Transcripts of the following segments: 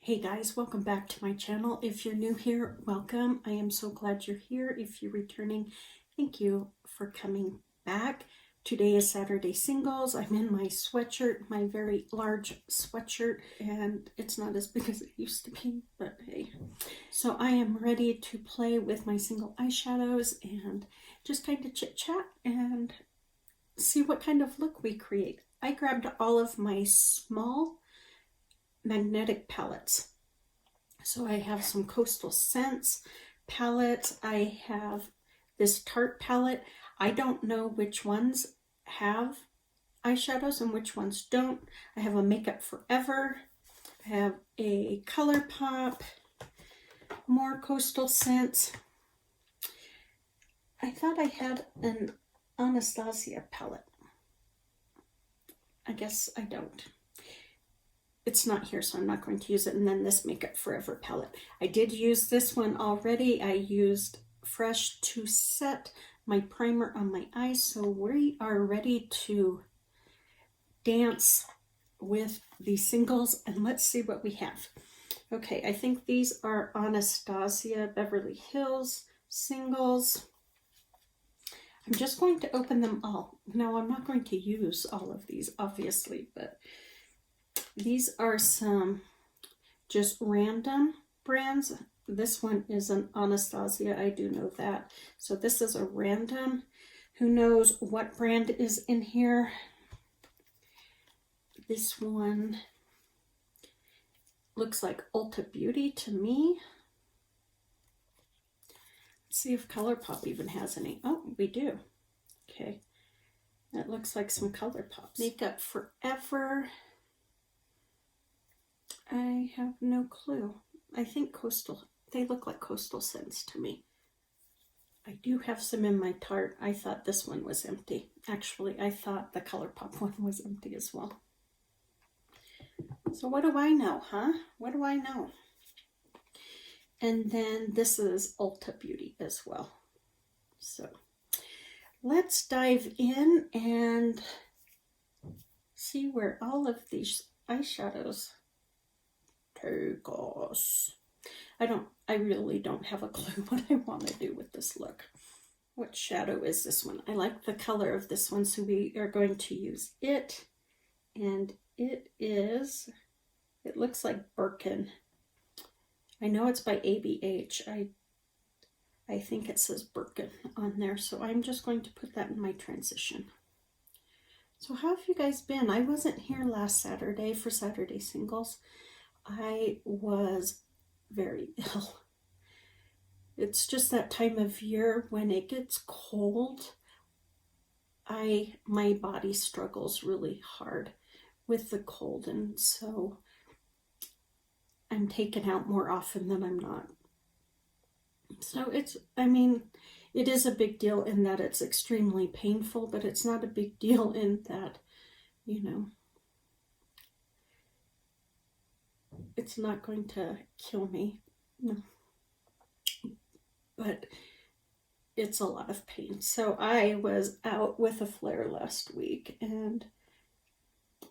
Hey guys, welcome back to my channel. If you're new here, welcome. I am so glad you're here. If you're returning, thank you for coming back. Today is Saturday Singles. I'm in my sweatshirt, my very large sweatshirt, and it's not as big as it used to be, but hey. So I am ready to play with my single eyeshadows and just kind of chit chat and see what kind of look we create. I grabbed all of my small magnetic palettes. So I have some Coastal Scents palettes. I have this Tarte palette. I don't know which ones have eyeshadows and which ones don't. I have a Makeup Forever. I have a Colourpop, more Coastal Scents. I thought I had an Anastasia palette. I guess I don't. It's not here, so I'm not going to use it. And then this Makeup Forever palette. I did use this one already. I used Fresh to set my primer on my eyes. So we are ready to dance with the singles, and let's see what we have. Okay, I think these are Anastasia Beverly Hills singles. I'm just going to open them all. Now, I'm not going to use all of these, obviously, but these are some just random brands. This one is an Anastasia, I do know that. So this is a random. Who knows what brand is in here? This one looks like Ulta Beauty to me. Let's see if Colourpop even has any. Oh, we do. Okay. That looks like some Colourpop. Makeup Forever. I have no clue. I think they look like Coastal Scents to me. I do have some in my Tarte. I thought this one was empty. Actually, I thought the Colourpop one was empty as well. So what do I know, huh? What do I know? And then this is Ulta Beauty as well. So let's dive in and see where all of these eyeshadows take us. I really don't have a clue what I want to do with this look. What shadow is this one? I like the color of this one, so we are going to use it. And it looks like Birkin. I know it's by ABH. I think it says Birkin on there, so I'm just going to put that in my transition. So how have you guys been? I wasn't here last Saturday for Saturday Singles. I was very ill. It's just that time of year when it gets cold. My body struggles really hard with the cold, and so I'm taken out more often than I'm not. So it is a big deal in that it's extremely painful, but it's not a big deal in that, it's not going to kill me. No. But it's a lot of pain. So I was out with a flare last week, and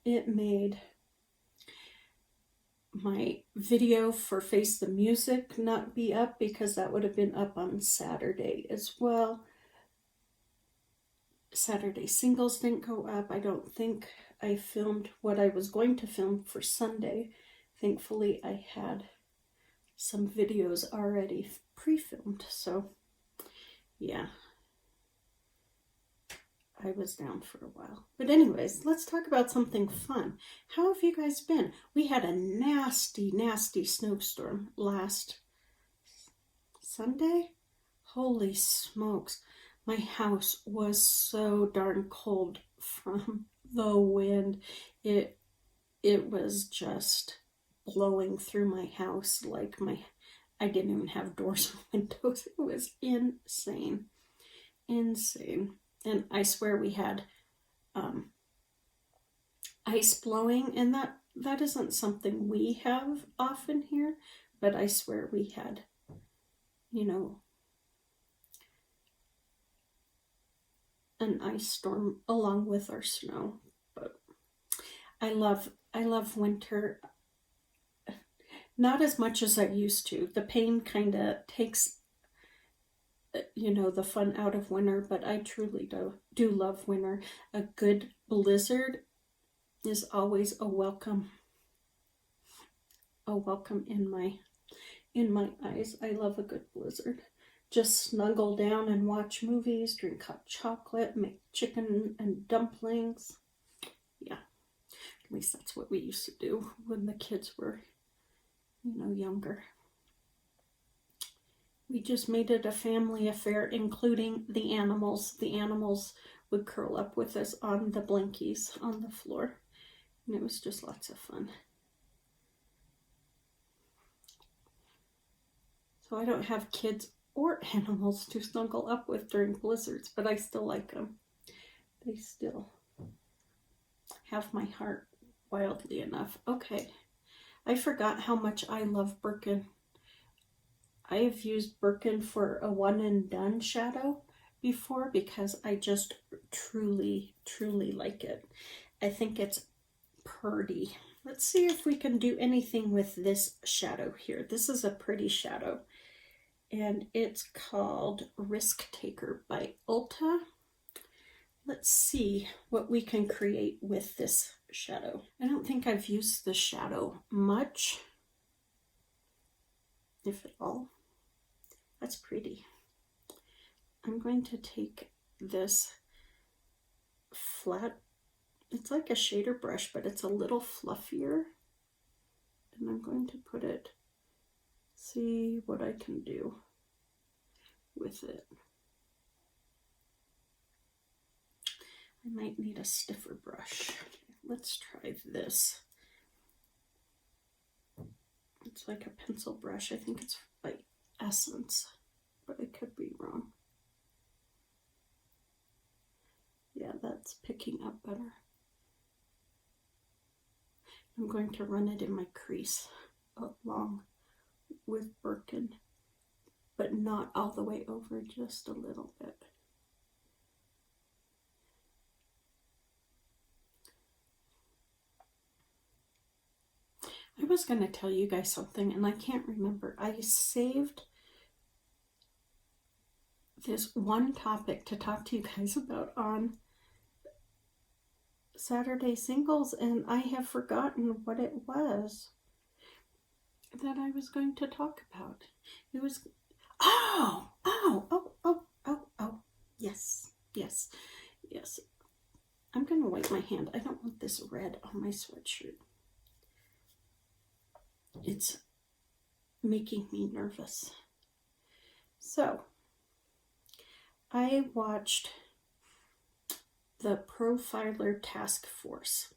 it made my video for Face the Music not be up, because that would have been up on Saturday as well. Saturday Singles didn't go up. I don't think I filmed what I was going to film for Sunday. Thankfully, I had some videos already pre-filmed, so yeah, I was down for a while. But anyways, let's talk about something fun. How have you guys been? We had a nasty, nasty snowstorm last Sunday. Holy smokes. My house was so darn cold from the wind. It was just blowing through my house like I didn't even have doors or windows. It was insane. And I swear we had ice blowing, and that isn't something we have often here, but I swear we had, an ice storm along with our snow. But I love winter. Not as much as I used to. The pain kind of takes, you know, the fun out of winter, but I truly do love winter. A good blizzard is always a welcome in my eyes. I love a good blizzard. Just snuggle down and watch movies, drink hot chocolate, make chicken and dumplings. Yeah, at least that's what we used to do when the kids were, you know, younger. We just made it a family affair, including the animals. The animals would curl up with us on the blankies on the floor, and it was just lots of fun. So I don't have kids or animals to snuggle up with during blizzards, but I still like them. They still have my heart wildly enough. Okay, I forgot how much I love Birkin. I have used Birkin for a one and done shadow before because I just truly like it. I think it's pretty. Let's see if we can do anything with this shadow here. This is a pretty shadow, and it's called Risk Taker by Ulta. Let's see what we can create with this shadow. I don't think I've used the shadow much, if at all. That's pretty. I'm going to take this flat, it's like a shader brush, but it's a little fluffier. And I'm going to put it, see what I can do with it. I might need a stiffer brush. Let's try this. It's like a pencil brush. I think it's by Essence, but I could be wrong. Yeah, that's picking up better. I'm going to run it in my crease along with Birkin, but not all the way over, just a little bit. I was going to tell you guys something, and I can't remember. I saved this one topic to talk to you guys about on Saturday Singles, and I have forgotten what it was that I was going to talk about. It was, oh, yes. I'm going to wipe my hand. I don't want this red on my sweatshirt. It's making me nervous. So, I watched the Profiler Task Force.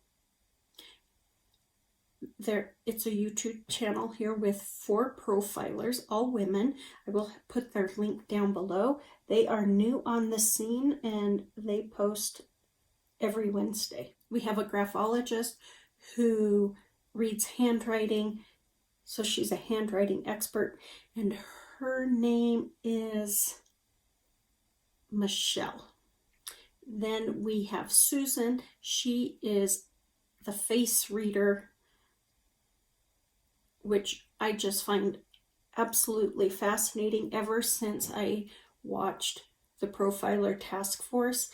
It's a YouTube channel here with 4 profilers, all women. I will put their link down below. They are new on the scene and they post every Wednesday. We have a graphologist who reads handwriting, so she's a handwriting expert, and her name is Michelle. Then we have Susan. She is the face reader, which I just find absolutely fascinating ever since I watched the Profiler Task Force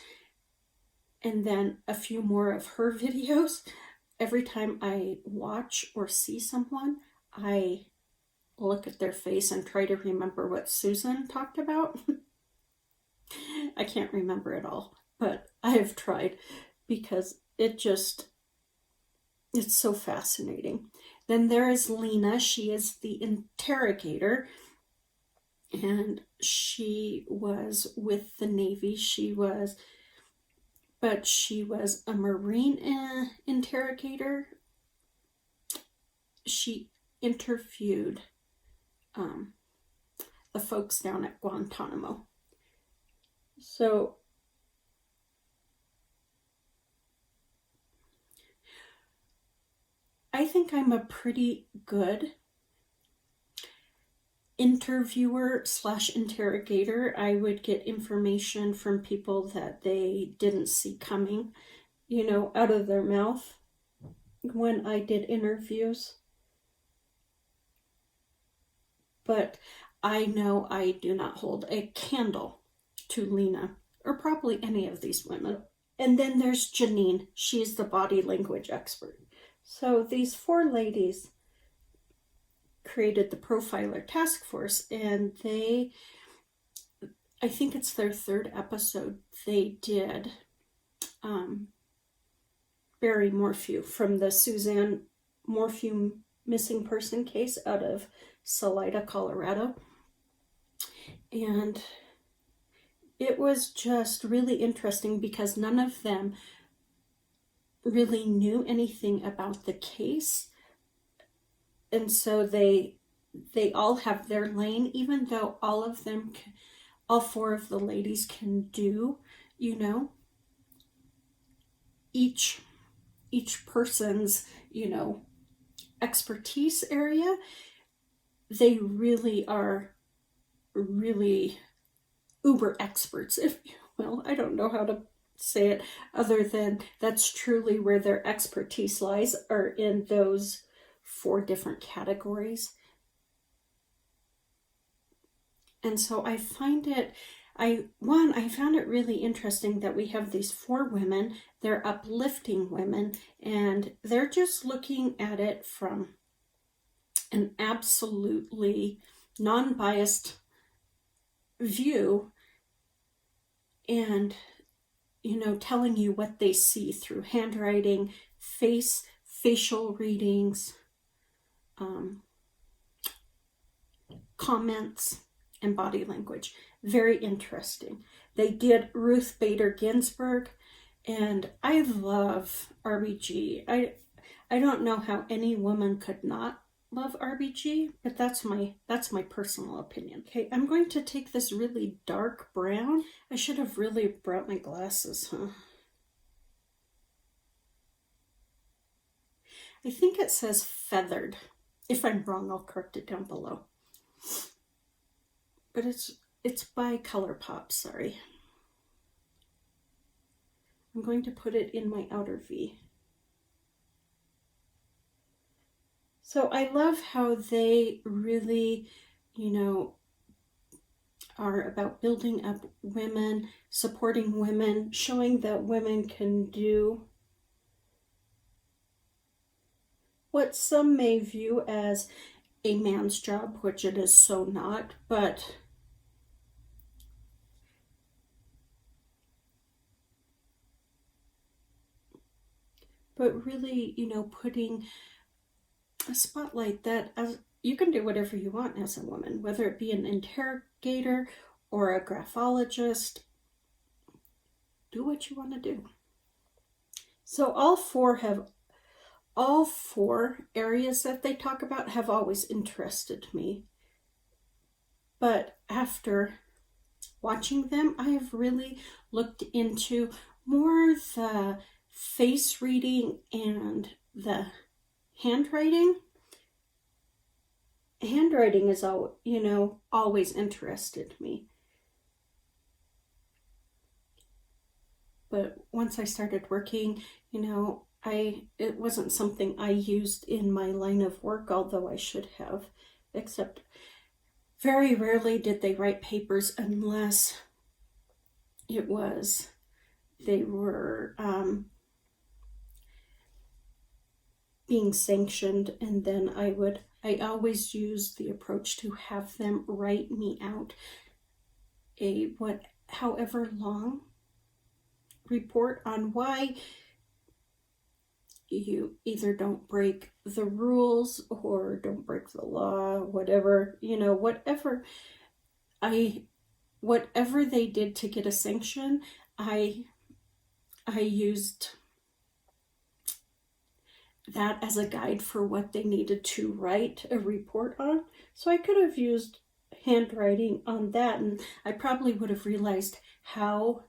and then a few more of her videos. Every time I watch or see someone, I look at their face and try to remember what Susan talked about. I can't remember it all, but I have tried because it's so fascinating. Then there is Lena. She is the interrogator, and she was with the Navy. She was a Marine interrogator. She interviewed the folks down at Guantanamo. So I think I'm a pretty good interviewer / interrogator. I would get information from people that they didn't see coming, out of their mouth when I did interviews. but I know I do not hold a candle to Lena, or probably any of these women. And then there's Janine. She's the body language expert. So these 4 ladies created the Profiler Task Force, and they, I think it's their 3rd episode, they did Barry Morphew from the Suzanne Morphew missing person case out of Salida, Colorado. And it was just really interesting because none of them really knew anything about the case. And so they all have their lane, even though all of them, all 4 of the ladies can do, you know, each person's, you know, expertise area. They really are really uber experts, if you will. I don't know how to say it other than that's truly where their expertise lies, are in those 4 different categories. And so I find it, I found it really interesting that we have these 4 women. They're uplifting women, and they're just looking at it from an absolutely non-biased view, and, you know, telling you what they see through handwriting, facial readings, comments, and body language. Very interesting. They did Ruth Bader Ginsburg, and I love RBG. I don't know how any woman could not love RBG, but that's my personal opinion. Okay, I'm going to take this really dark brown. I should have really brought my glasses, huh? I think it says Feathered. If I'm wrong, I'll correct it down below. But it's by Colourpop, sorry. I'm going to put it in my outer V. So I love how they really, you know, are about building up women, supporting women, showing that women can do what some may view as a man's job, which it is so not, but really, you know, putting a spotlight that as you can do whatever you want as a woman, whether it be an interrogator or a graphologist. Do what you want to do. So all four areas that they talk about have always interested me. But after watching them, I have really looked into more the face reading and the handwriting. Handwriting is always interested me. But once I started working, it wasn't something I used in my line of work, although I should have, except very rarely did they write papers unless they were being sanctioned, and then I always used the approach to have them write me out however long report on why you either don't break the rules or don't break the law, whatever they did to get a sanction. I used that as a guide for what they needed to write a report on. So I could have used handwriting on that, and I probably would have realized how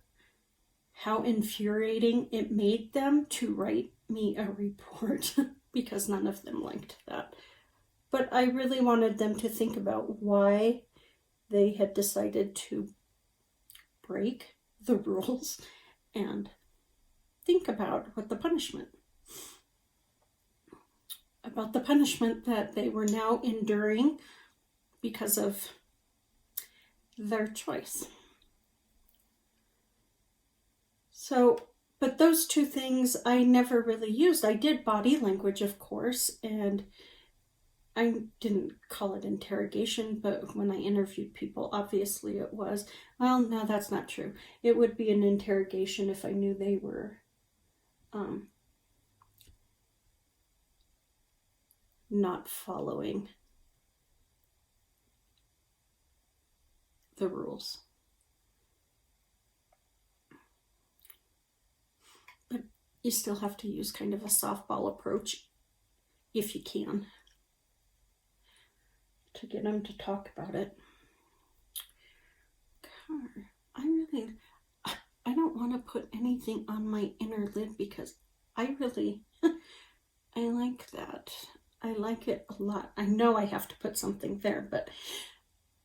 infuriating it made them to write me a report because none of them liked that. But I really wanted them to think about why they had decided to break the rules and think about the punishment that they were now enduring because of their choice. So, but those two things I never really used. I did body language, of course, and I didn't call it interrogation, but when I interviewed people, obviously it was. Well, no, that's not true. It would be an interrogation if I knew they were not following the rules. But you still have to use kind of a softball approach if you can to get them to talk about it. I don't want to put anything on my inner lid because I really, I like that. I like it a lot. I know I have to put something there, but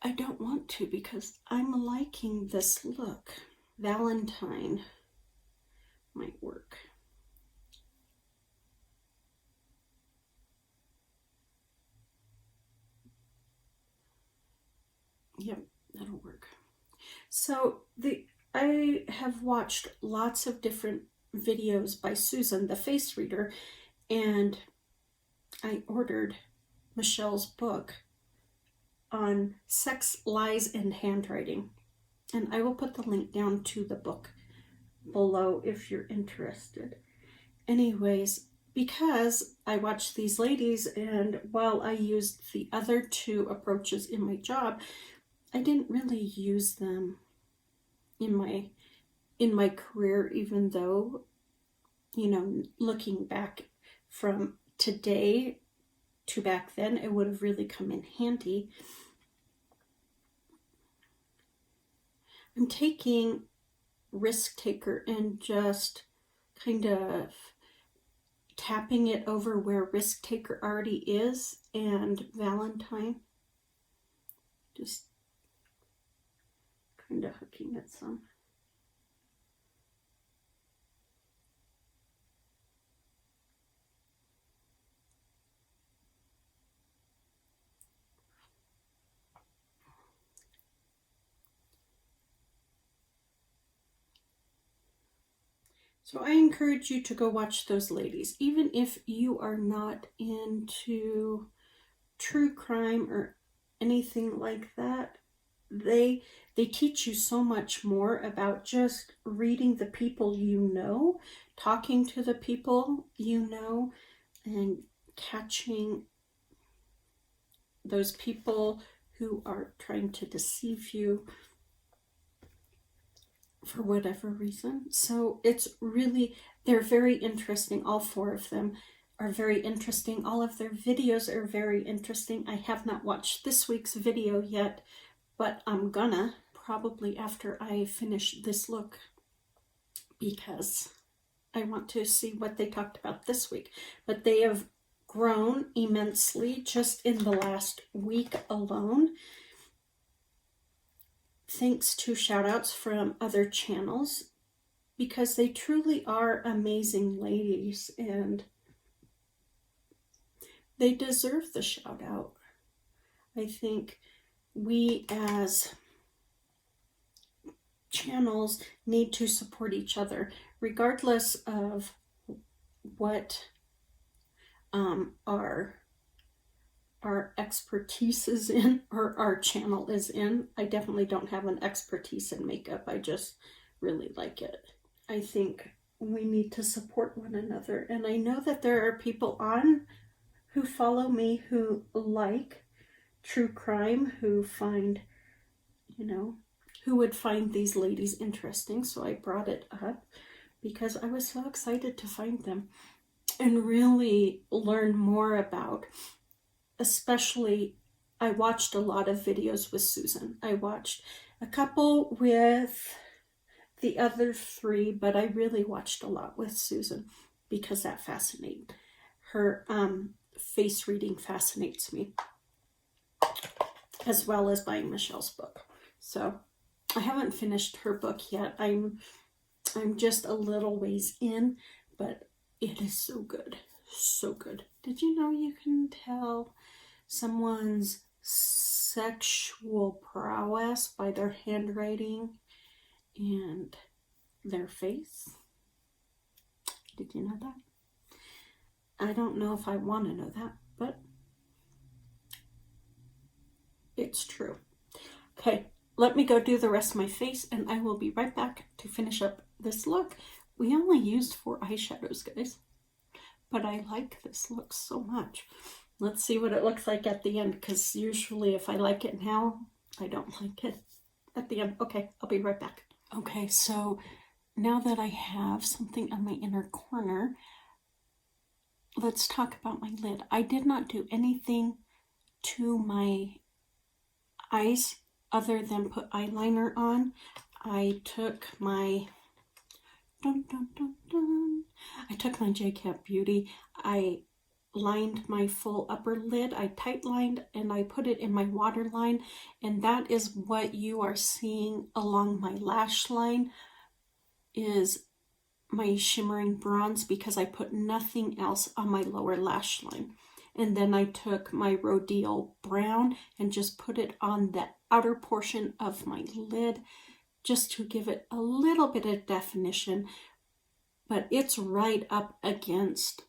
I don't want to because I'm liking this look. Valentine might work. Yep, that'll work. So I have watched lots of different videos by Susan, the face reader, and I ordered Michelle's book on sex, lies, and handwriting. And I will put the link down to the book below if you're interested. Anyways, because I watched these ladies, and while I used the other two approaches in my job, I didn't really use them in my career, even though, you know, looking back from today to back then, it would have really come in handy. I'm taking Risk Taker and just kind of tapping it over where Risk Taker already is, and Valentine. Just kind of hooking it some. So I encourage you to go watch those ladies, even if you are not into true crime or anything like that. They teach you so much more about just reading the people you know, talking to the people you know, and catching those people who are trying to deceive you for whatever reason. So it's really, they're very interesting. All four of them are very interesting. All of their videos are very interesting. I have not watched this week's video yet, but I'm gonna probably after I finish this look because I want to see what they talked about this week. But they have grown immensely just in the last week alone, thanks to shout outs from other channels, because they truly are amazing ladies and they deserve the shout out. I think we as channels need to support each other regardless of what our expertise is in, or our channel is in. I definitely don't have an expertise in makeup. I just really like it. I think we need to support one another. And I know that there are people on who follow me who like true crime, who find, you know, who would find these ladies interesting. So I brought it up because I was so excited to find them and really learn more about, especially, I watched a lot of videos with Susan. I watched a couple with the other three, but I really watched a lot with Susan because that fascinated her. Face reading fascinates me, as well as buying Michelle's book. So I haven't finished her book yet. I'm just a little ways in, but it is so good. So good. Did you know you can tell someone's sexual prowess by their handwriting and their face. Did you know that? I don't know if I want to know that, but it's true. Okay, let me go do the rest of my face and I will be right back to finish up this look. We only used 4 eyeshadows, guys, but I like this look so much. Let's see what it looks like at the end, because usually if I like it now, I don't like it at the end. Okay, I'll be right back. Okay, so now that I have something on my inner corner, let's talk about my lid. I did not do anything to my eyes other than put eyeliner on. I took my I took my JCat Beauty. I lined my full upper lid. I tight lined and I put it in my waterline, and that is what you are seeing along my lash line is my shimmering bronze, because I put nothing else on my lower lash line. And then I took my Rodial brown and just put it on the outer portion of my lid just to give it a little bit of definition, but it's right up against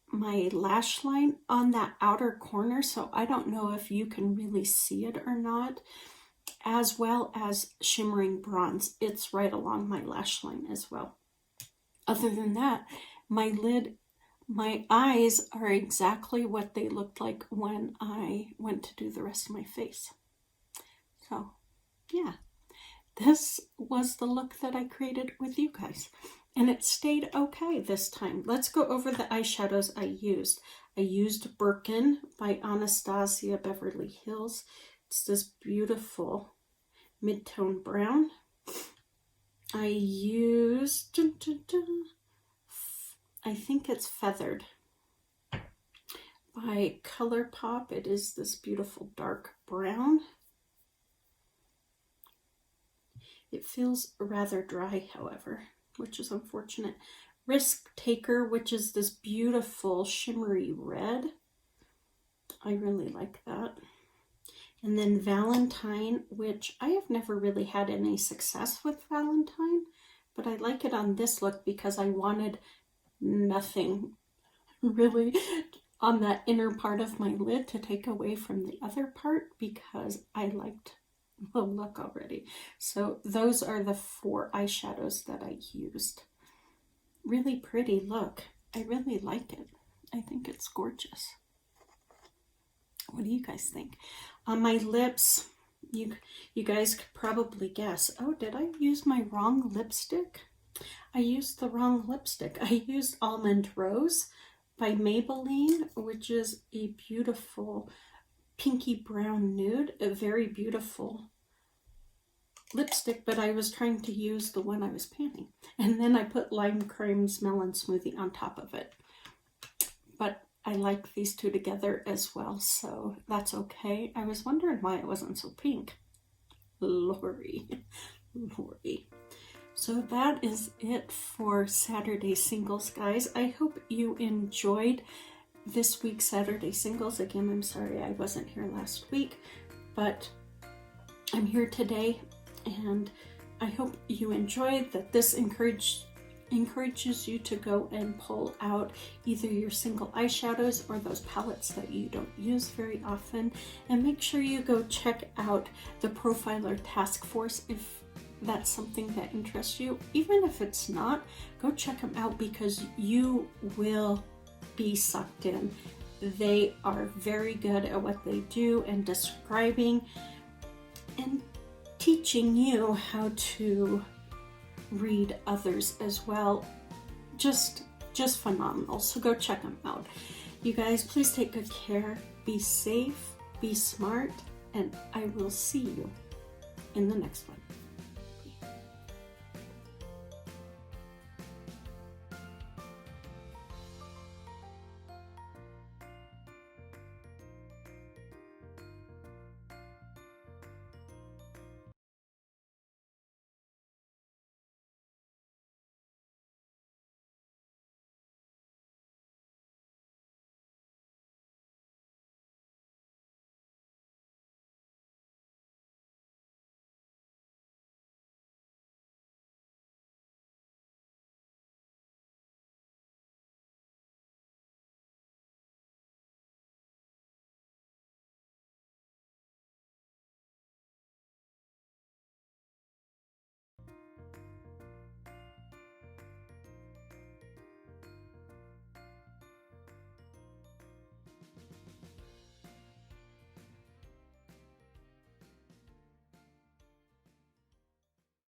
my lash line on that outer corner, so I don't know if you can really see it or not, as well as shimmering bronze. It's right along my lash line as well. Other than that, my lid, my eyes are exactly what they looked like when I went to do the rest of my face. So yeah, this was the look that I created with you guys. And it stayed okay this time. Let's go over the eyeshadows I used. I used Birkin by Anastasia Beverly Hills. It's this beautiful mid-tone brown. I used, I think it's Feathered by Colourpop. It is this beautiful dark brown. It feels rather dry, however, which is unfortunate. Risk Taker, which is this beautiful shimmery red. I really like that. And then Valentine, which I have never really had any success with Valentine, but I like it on this look because I wanted nothing really on that inner part of my lid to take away from the other part, because I liked the look already. So those are the 4 eyeshadows that I used. Really pretty look. I really like it. I think it's gorgeous. What do you guys think? On my lips, you guys could probably guess. Oh, did I use my wrong lipstick? I used the wrong lipstick. I used Almond Rose by Maybelline, which is a beautiful pinky brown nude, a very beautiful lipstick, but I was trying to use the one I was panning. And then I put Lime Cream's Melon Smoothie on top of it. But I like these two together as well, so that's okay. I was wondering why it wasn't so pink. Lori. So that is it for Saturday Singles, guys. I hope you enjoyed this week's Saturday Singles. Again, I'm sorry I wasn't here last week, but I'm here today, and I hope you enjoyed that. This encourages you to go and pull out either your single eyeshadows or those palettes that you don't use very often, and make sure you go check out the Profiler Task Force if that's something that interests you. Even if it's not, go check them out because you will be sucked in. They are very good at what they do and describing and teaching you how to read others as well. Just phenomenal. So go check them out. You guys, please take good care, be safe, be smart, and I will see you in the next one.